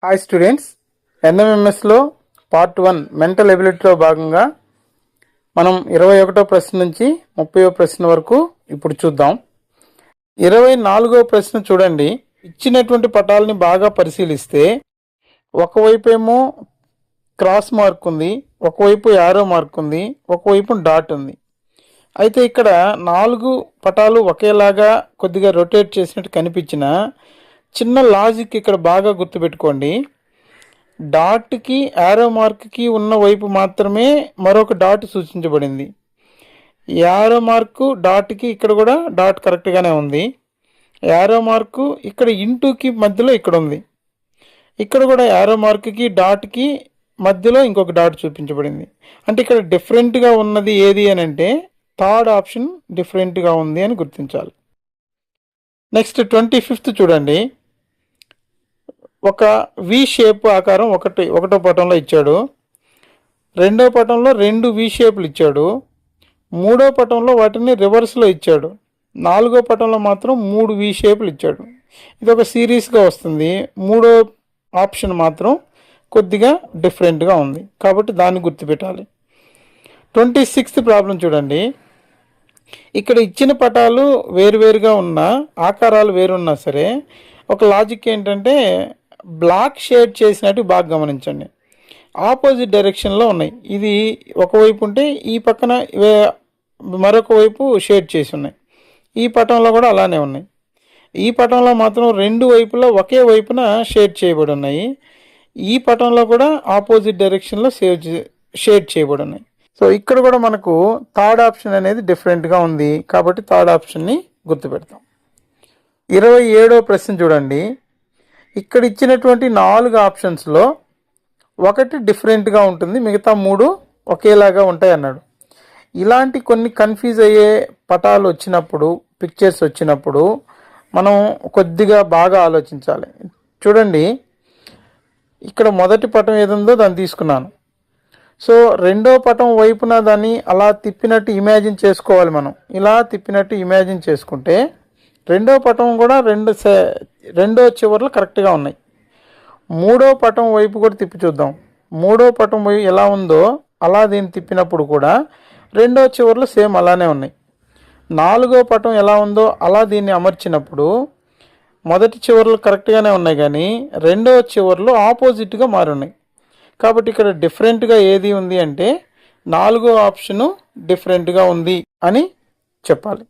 Hi students, ఎన్ఎంఎంఎస్లో part 1 mental ఎబిలిటీలో భాగంగా మనం 21వ ప్రశ్న నుంచి 30వ ప్రశ్న వరకు ఇప్పుడు చూద్దాం. 24వ ప్రశ్న చూడండి. ఇచ్చినటువంటి పటాలని బాగా పరిశీలిస్తే ఒకవైపు ఏమో క్రాస్ మార్క్ ఉంది, ఒకవైపు యారో మార్క్ ఉంది, ఒకవైపు డాట్ ఉంది. అయితే ఇక్కడ 4 పటాలు ఒకేలాగా కొద్దిగా రొటేట్ చేసినట్టు కనిపించిన చిన్న లాజిక్ ఇక్కడ బాగా గుర్తుపెట్టుకోండి. డాట్కి యారో మార్క్కి ఉన్న వైపు మాత్రమే మరొక డాట్ సూచించబడింది. యారో మార్కు డాట్కి ఇక్కడ కూడా డాట్ కరెక్ట్గానే ఉంది. యారో మార్కు ఇక్కడ ఇంటూకి మధ్యలో ఇక్కడ ఉంది. ఇక్కడ కూడా యారో మార్క్కి డాట్కి మధ్యలో ఇంకొక డాట్ చూపించబడింది. అంటే ఇక్కడ డిఫరెంట్గా ఉన్నది ఏది అని అంటే థర్డ్ ఆప్షన్ డిఫరెంట్గా ఉంది అని గుర్తించాలి. నెక్స్ట్ 25th చూడండి. ఒక వి షేప్ ఆకారం ఒకటో పటంలో ఇచ్చాడు. రెండో పటంలో 2 వి షేపులు ఇచ్చాడు. మూడో పటంలో వాటిని రివర్స్లో ఇచ్చాడు. 4వ పటంలో మాత్రం 3 వి షేపులు ఇచ్చాడు. ఇది ఒక సిరీస్గా వస్తుంది. మూడో ఆప్షన్ మాత్రం కొద్దిగా డిఫరెంట్గా ఉంది కాబట్టి దాన్ని గుర్తుపెట్టాలి. 26th ప్రాబ్లం చూడండి. ఇక్కడ ఇచ్చిన పటాలు వేరువేరుగా ఉన్నా, ఆకారాలు వేరున్నా సరే ఒక లాజిక్ ఏంటంటే బ్లాక్ షేడ్ చేసినట్టు బాగా గమనించండి. ఆపోజిట్ డైరెక్షన్లో ఉన్నాయి. ఇది ఒకవైపు ఉంటే ఈ పక్కన మరొక వైపు షేడ్ చేసి ఉన్నాయి. ఈ పటంలో కూడా అలానే ఉన్నాయి. ఈ పటంలో మాత్రం 2 వైపులా ఒకే వైపున షేడ్ చేయబడి ఉన్నాయి. ఈ పటంలో కూడా ఆపోజిట్ డైరెక్షన్లో షేడ్ చేయబడి ఉన్నాయి. సో ఇక్కడ కూడా మనకు థర్డ్ ఆప్షన్ అనేది డిఫరెంట్గా ఉంది కాబట్టి థర్డ్ ఆప్షన్ని గుర్తుపెడతాం. 27వ ప్రశ్న చూడండి. ఇక్కడ ఇచ్చినటువంటి 4 ఆప్షన్స్లో ఒకటి డిఫరెంట్గా ఉంటుంది, మిగతా 3 ఒకేలాగా ఉంటాయి అన్నాడు. ఇలాంటి కొన్ని కన్ఫ్యూజ్ అయ్యే పటాలు వచ్చినప్పుడు, పిక్చర్స్ వచ్చినప్పుడు మనం కొద్దిగా బాగా ఆలోచించాలి. చూడండి, ఇక్కడ మొదటి పటం ఏదుందో దాన్ని తీసుకున్నాను. సో రెండో పటం వైపున దాన్ని అలా తిప్పినట్టు ఇమాజిన్ చేసుకోవాలి. మనం ఇలా తిప్పినట్టు ఇమాజిన్ చేసుకుంటే రెండో పటం కూడా రెండో చివర్లు కరెక్ట్గా ఉన్నాయి. మూడో పటం వైపు కూడా తిప్పి చూద్దాం. మూడో పటం వైపు ఎలా ఉందో అలా దీన్ని తిప్పినప్పుడు కూడా రెండో చివర్లు సేమ్ అలానే ఉన్నాయి. 4వ పటం ఎలా ఉందో అలా దీన్ని అమర్చినప్పుడు మొదటి చివర్లు కరెక్ట్గానే ఉన్నాయి, కానీ రెండో చివర్లు ఆపోజిట్గా మారి ఉన్నాయి. కాబట్టి ఇక్కడ డిఫరెంట్గా ఏది ఉంది అంటే 4వ ఆప్షను డిఫరెంట్గా ఉంది అని చెప్పాలి.